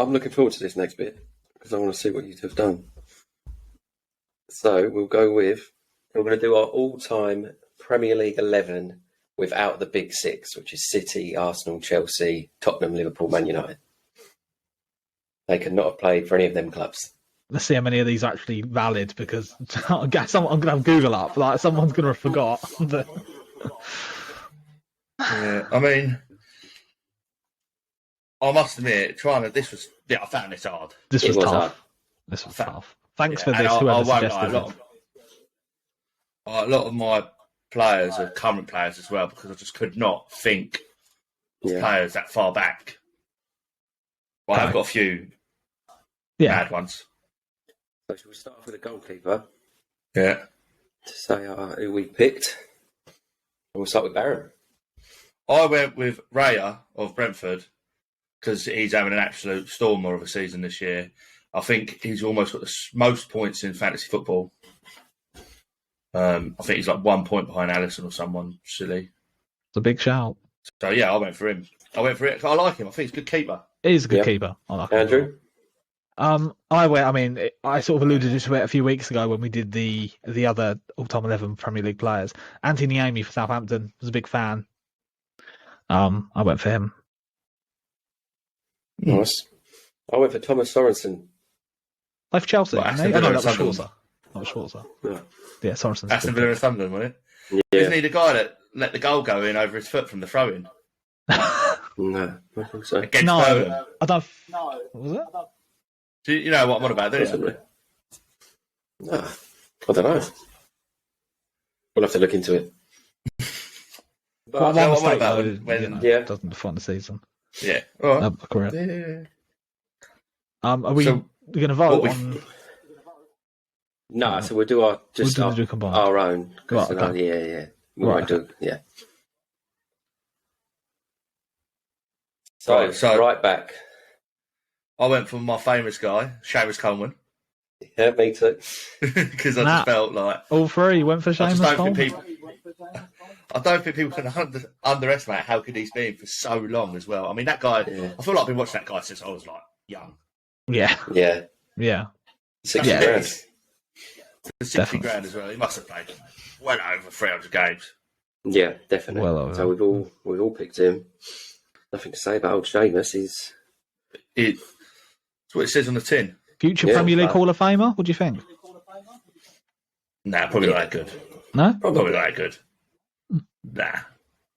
I'm looking forward to this next bit because I want to see what you have done. So we're going to do our all-time Premier League 11 without the big six, which is City, Arsenal, Chelsea, Tottenham, Liverpool, Man United. They could not have played for any of them clubs. Let's see how many of these are actually valid, because I'm going to have Google up. Like, someone's going to have forgot. Yeah, I mean, I must admit, I found this hard. This was tough. Hard. This was tough. Thanks for Yeah, this, and whoever I won't lie, suggested it. a lot of my players are current players as well, because I just could not think of players that far back. Well, I've got a few bad ones. So shall we start off with a goalkeeper? Yeah. To say who we picked. And we'll start with Baron. I went with Raya of Brentford because he's having an absolute stormer of a season this year. I think he's almost got the most points in fantasy football. I think he's like 1 point behind Alisson or someone silly. It's a big shout. So, yeah, I went for him. I like him. I think he's a good keeper. He is a good keeper. I like Andrew? I sort of alluded to it a few weeks ago when we did the other all-time 11 Premier League players. Anthony Amy for Southampton, was a big fan. I went for him. Nice. I went for Thomas Sorensen. Play for Chelsea. Well, That was Schwarzer. Yeah, Sorensen's Aston Villa and Sunderland, wasn't it? Yeah. Isn't he the guy that let the goal go in over his foot from the throw-in? No, I think so. Against Birmingham. I don't. Was it? Do you know what I'm on about, don't you? Possibly. No, I don't know. We'll have to look into it. But One what mistake, about though, when doesn't define the season. Yeah. All right. Correct. Yeah. Are we going to vote on? No, so we'll do our our own. Right, okay. Yeah. We might do. Yeah. So right back. I went for my famous guy, Seamus Coleman. Yeah, me too. Because I just felt like all three went for Seamus Coleman. I don't think people can underestimate how good he's been for so long as well. I mean, that guy. Yeah. I feel like I've been watching that guy since I was like young. Yeah. 60 grand. 60 grand as well. He must have played well over 300 games. Yeah, definitely. Well over. So we've all picked him. Nothing to say about old Seamus. It's what it says on the tin. Future Premier League Hall of Famer? What do you think? Nah, probably not that good. No? Probably not that good. Nah,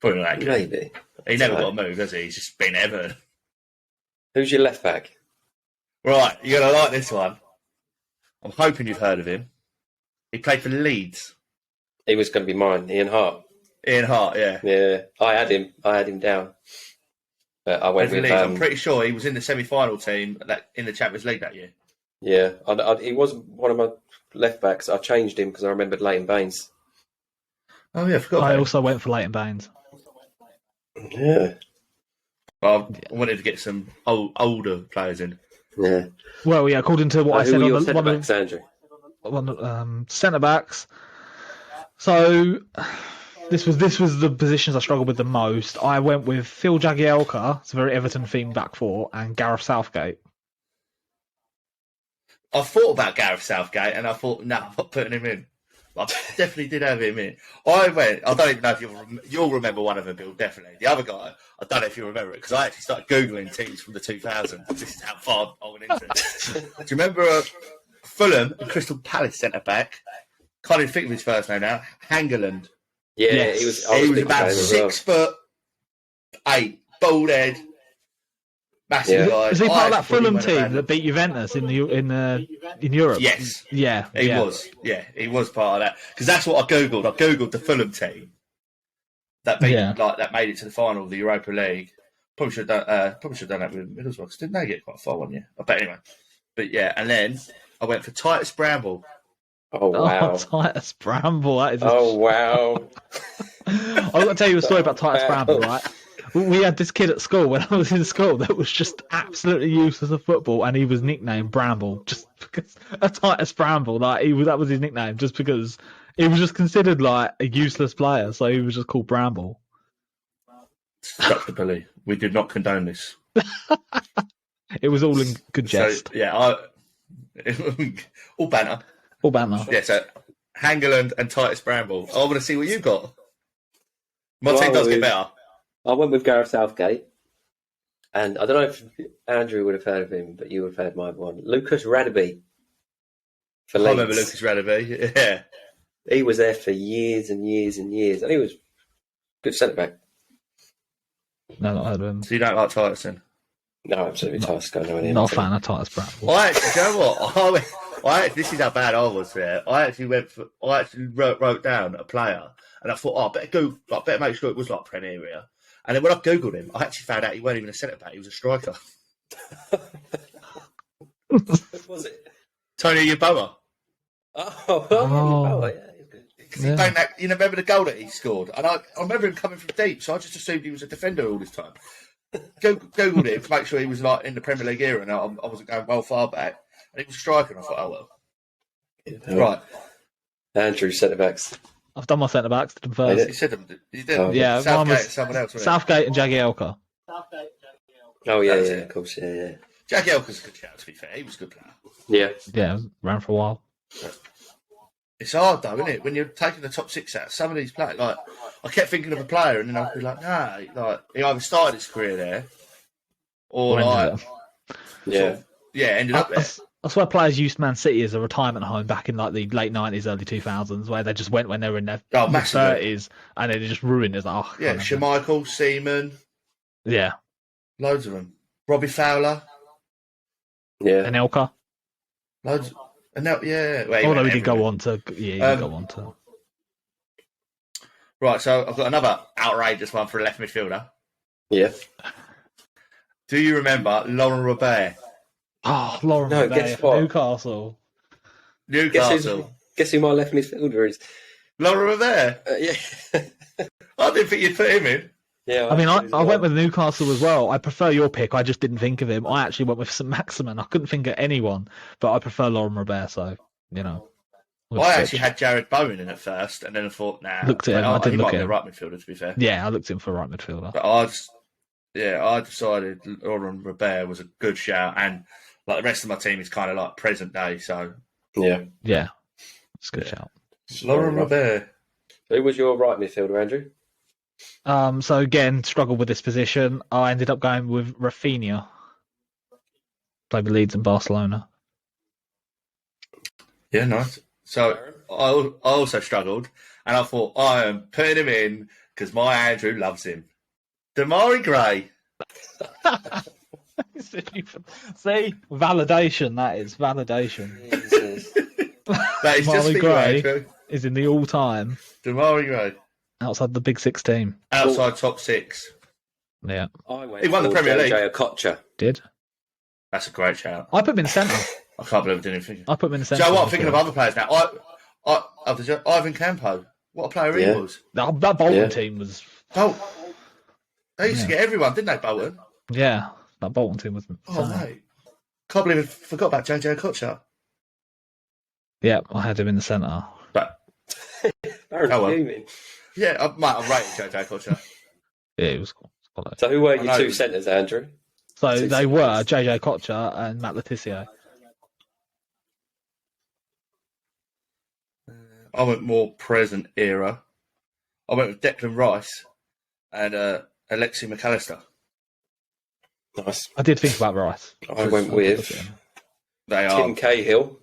probably not that good. Maybe. He never got a move, has he? He's just been Everton. Who's your left back? Right, you're going to like this one. I'm hoping you've heard of him. He played for Leeds. He was going to be mine, Ian Hart. Ian Hart, yeah. Yeah, I had him down. But I went with Leeds. I'm pretty sure he was in the semi-final team in the Champions League that year. Yeah, he was one of my left backs. I changed him because I remembered Leighton Baines. Oh yeah, I forgot. I also went for Leighton Baines. Yeah. I wanted to get some older players in. Yeah. Well, yeah, according to what I said on the centre backs, Andrew? Centre backs. So this was the positions I struggled with the most. I went with Phil Jagielka, it's a very Everton themed back four, and Gareth Southgate. I thought about Gareth Southgate, and I thought, no, I'm not putting him in. I definitely did have him in. I don't even know if you'll remember one of them, Bill, definitely. The other guy, I don't know if you remember it, because I actually started Googling teams from the 2000s. This is how far I went into it. Do you remember Fulham and Crystal Palace centre-back? Can't even think of his first name now. Hangeland. Yeah, yes. he was about 6'8", bald head, massive guy. Was he part of that Fulham team that beat Juventus in Europe? Yes. Yeah. He was. Yeah, he was part of that. Because that's what I Googled. I Googled the Fulham team that that made it to the final of the Europa League. Probably should have done that with Middlesbrough, because didn't they get quite far one year? I bet anyway. But yeah, and then I went for Titus Bramble. Oh, wow. Titus Bramble. That is wow. I've got to tell you a story about Titus Bramble, right? We had this kid at school when I was in school that was just absolutely useless at football, and he was nicknamed Bramble just because Titus Bramble. That was his nickname, just because he was just considered like a useless player, so he was just called Bramble. Dr. Billy, we did not condone this. It was all in good jest. So, yeah, all banter. All banter. Yeah, so Hangeland and Titus Bramble. I want to see what you got. My team does get better. I went with Gareth Southgate. And I don't know if Andrew would have heard of him, but you would have heard my one. Lucas Radebe. I remember Lucas Radebe. Yeah. He was there for years and years and years. And he was good centre-back. No, not heard of him. So you don't like Titus then? No, absolutely. Titus got no idea. Not a fan of Titus Bramble. I actually, do you know what? This is how bad I was there. I actually wrote down a player, and I thought, I better make sure it was like Premier area. And then when I googled him, I actually found out he wasn't even a centre back; he was a striker. What was it? Tony Yeboah. Oh, yeah. You remember the goal that he scored? And I remember him coming from deep, so I just assumed he was a defender all this time. Googled it to make sure he was like in the Premier League era, and I wasn't going well far back. And he was striking. I thought, oh well. Yeah. Right. Andrew centre-backs. I've done my centre backs to them first. You said them. You did. Oh, yeah, Southgate and someone else. Southgate and Jagielka. Oh, yeah, of course, yeah. Jagielka's a good shout, to be fair. He was a good player. Yeah. Yeah, ran for a while. It's hard, though, isn't it? When you're taking the top six out, some of these players, like, I kept thinking of a player, and then I'd be like, nah, like, he either started his career there, or like, ended up there. That's why players used Man City as a retirement home back in like the late 90s, early 2000s, where they just went when they were in their 30s and they just ruined it. Like, Schmeichel, Seaman. Yeah. Loads of them. Robbie Fowler. Yeah. Anelka. Loads. Although he did go on to. Yeah, he did go on to. Right, so I've got another outrageous one for a left midfielder. Yeah. Do you remember Laurent Robert? Oh, Laurent Robert. Guess what? Newcastle. Guess who my left midfielder is? Laurent Robert? Yeah. I didn't think you'd put him in. Yeah, I mean, I went with Newcastle as well. I prefer your pick. I just didn't think of him. I actually went with St. Maximin. I couldn't think of anyone, but I prefer Laurent Robert, so, you know. I actually had Jared Bowen in at first, and then I thought, looked at him. I didn't look at him. He might be a right midfielder, to be fair. Yeah, I looked at him for a right midfielder. But I decided Laurent Robert was a good shout, and like the rest of my team is kind of like present day, so yeah, it's a good shout. Laurent Robert. Who was your right midfielder, Andrew? So again, struggled with this position. I ended up going with Rafinha. Played with Leeds and Barcelona. Yeah, nice. So I also struggled, and I thought I am putting him in because my Andrew loves him. Damari Gray. See, validation. That is validation. That is just for Gray you, Andrew. Is in the all-time Damari Gray outside the Big Six team. Outside top six. Yeah, he won the Premier League. Okocha. Did. That's a great shout. I put him in the centre. I can't believe I didn't think. I put him in the centre. So what? I'm thinking of other players now. Ivan Campo. What a player he was. That Bolton team was. Oh, they used to get everyone, didn't they, Bolton? Yeah, that Bolton team was. Oh mate, can't believe I forgot about JJ Okocha. Yeah, I had him in the centre. But yeah, I might have rated JJ Okocha. Yeah, it was cool. So who were your two centres, Andrew? So they were JJ Okocha and Matt Letizia. I went more present era. I went with Declan Rice and Alexi McAllister. Nice. I did think about Rice. I went with Tim Cahill.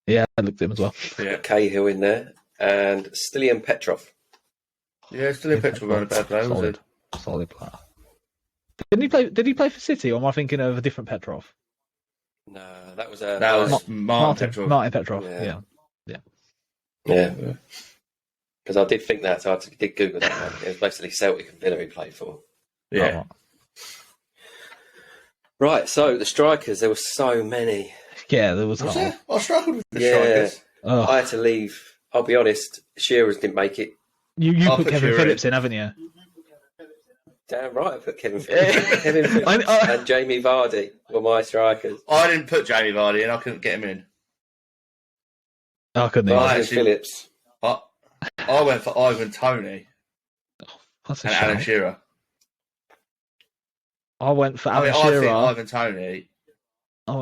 Yeah, I looked at him as well. Yeah, Cahill in there and Stilian Petrov. Yeah, Stilian Petrov wasn't a bad player, was he? Solid player. Did he play for City, or am I thinking of a different Petrov? No, that was Martin Petrov. Martin Petrov. Yeah. Because I did think that, so I did Google that one. It was basically Celtic and Villa he played for. Yeah. Right, so the strikers, there were so many. Yeah, there was. I struggled with the strikers. I had to leave. I'll be honest, Shearer's didn't make it. You put Kevin Phillips in, haven't you? Damn right, I put Kevin Phillips. Kevin Phillips and Jamie Vardy were my strikers. I didn't put Jamie Vardy in. I couldn't get him in. I couldn't. Phillips. I went for Ivan Toney and Alan Shearer. I went for Alan Shearer. I think Ivan Toney I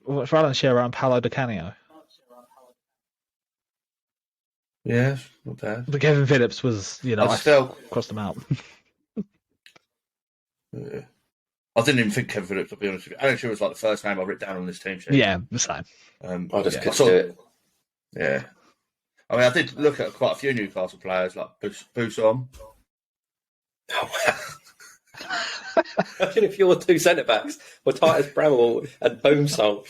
went for Alan Shearer and Paolo Di Canio. Yeah, not bad. But Kevin Phillips was, I crossed them out. Yeah. I didn't even think Kevin Phillips, I'll be honest with you. Alan Shearer was like the first name I wrote down on this team sheet. Yeah, the same. I just couldn't do it. Yeah. I mean, I did look at quite a few Newcastle players, like Buson. Oh, wow. Imagine if your two centre-backs were Titus Bramall and Boomsong.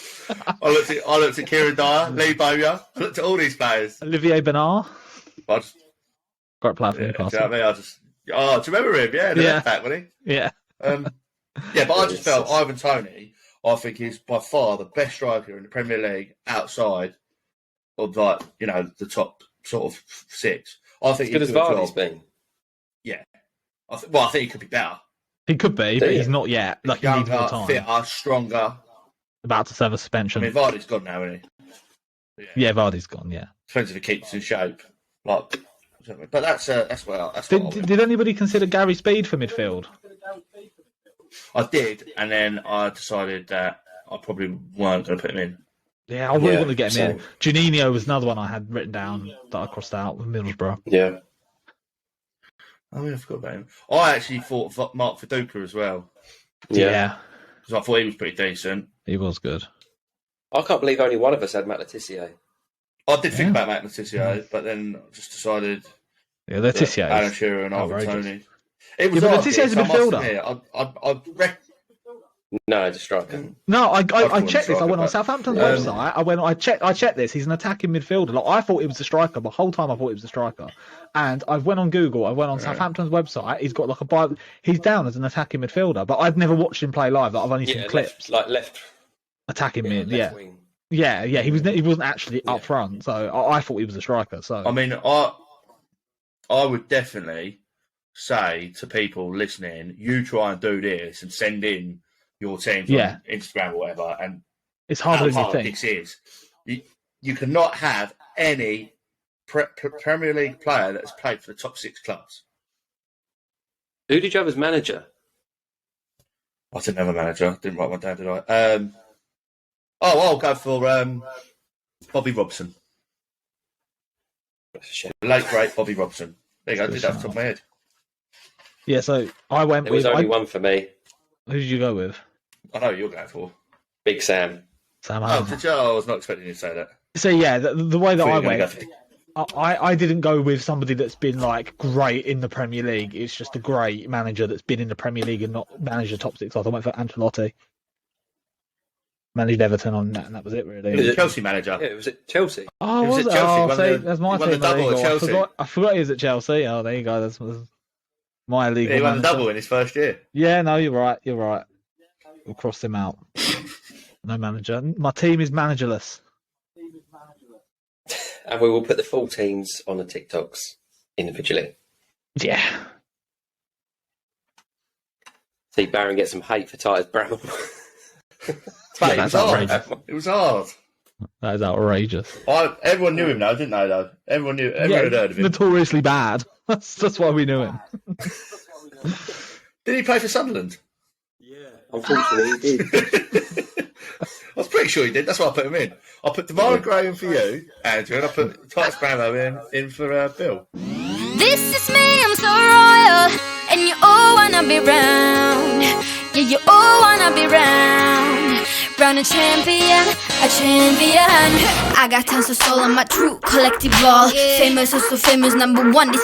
I looked at Kieran Dyer, Lee Bowyer. I looked at all these players. Olivier Bernard. Great player for Do Newcastle. you know what I mean? do you remember him? Yeah, the left back, wasn't he? Yeah. Yeah, but I just felt Ivan Toney, I think he's by far the best striker in the Premier League outside of, like, the top sort of six. I think as good as Vardy's been. Yeah. I think he could be better. He could be, but he's not yet. Like, he needs more time. Fitter, stronger. About to serve a suspension. I mean, Vardy's gone now, isn't he? Yeah, Vardy's gone, yeah. Depends if he keeps in shape. But that's Did anybody consider Gary Speed for midfield? I did, and then I decided that I probably weren't going to put him in. Yeah, I really want to get him in. Juninho was another one I had written down that I crossed out with Middlesbrough. Yeah. Oh, yeah, I forgot about him. I actually thought Mark Viduka as well. Yeah. Because I thought he was pretty decent. He was good. I can't believe only one of us had Matt Letizia. I did think about Matt Letizia, but then I just decided... Yeah, Letizia. Alan Shearer and Ivan Toney. It was Letizia is a midfielder. No, just striker. No, I checked this. I went on Southampton's website. I checked this. He's an attacking midfielder. Like, I thought he was a striker. The whole time I thought he was a striker. And I went on Google. I went on Southampton's website. He's got like a bio. He's down as an attacking midfielder, but I've never watched him play live. Like, I've only seen clips. Left attacking mid. Left wing. Yeah. He wasn't actually up front. So I thought he was a striker. So I mean, I would definitely say to people listening, you try and do this and send in your teams on Instagram or whatever, and it's harder than you think. This is. You cannot have any Premier League player that has played for the top six clubs. Who did you have as manager? I didn't have a manager. I didn't write one down, did I? I'll go for Bobby Robson. Late great Bobby Robson. There you go. I did that off the top of my head. Yeah, so I went with... There was only one for me. Who did you go with? I know who you're going for. Big Sam. Sam Allen. Did you? I was not expecting you to say that. So yeah, the way that I went, I didn't go with somebody that's been like great in the Premier League. It's just a great manager that's been in the Premier League and not managed a top six. I went for Ancelotti. Managed Everton on that, and that was it really. He was a Chelsea manager. Yeah, it was at Chelsea. Oh, was it? Chelsea. That's my team. The double at Chelsea. I forgot he was at Chelsea. Oh, there you go. That's my league. He won the double in his first year. Yeah, no, you're right. We'll cross him out. No manager. My team is managerless. And we will put the full teams on the TikToks individually. Yeah. See Baron get some hate for Titus Bramall. That's outrageous. It was hard. That is outrageous. Everyone knew him now, didn't they, though? Everyone had heard of him. Notoriously bad. That's why we knew him. Did he play for Sunderland? Yeah. Unfortunately, he did. I was pretty sure he did. That's why I put him in. I put Devon Graham for you, Andrew, and I put Titus Bramall in for Bill. This is me, I'm so royal, and you all wanna be round. Yeah, you all wanna be round. Round a champion, a champion. I got tons of soul on my true collective ball. Famous, so famous, number one.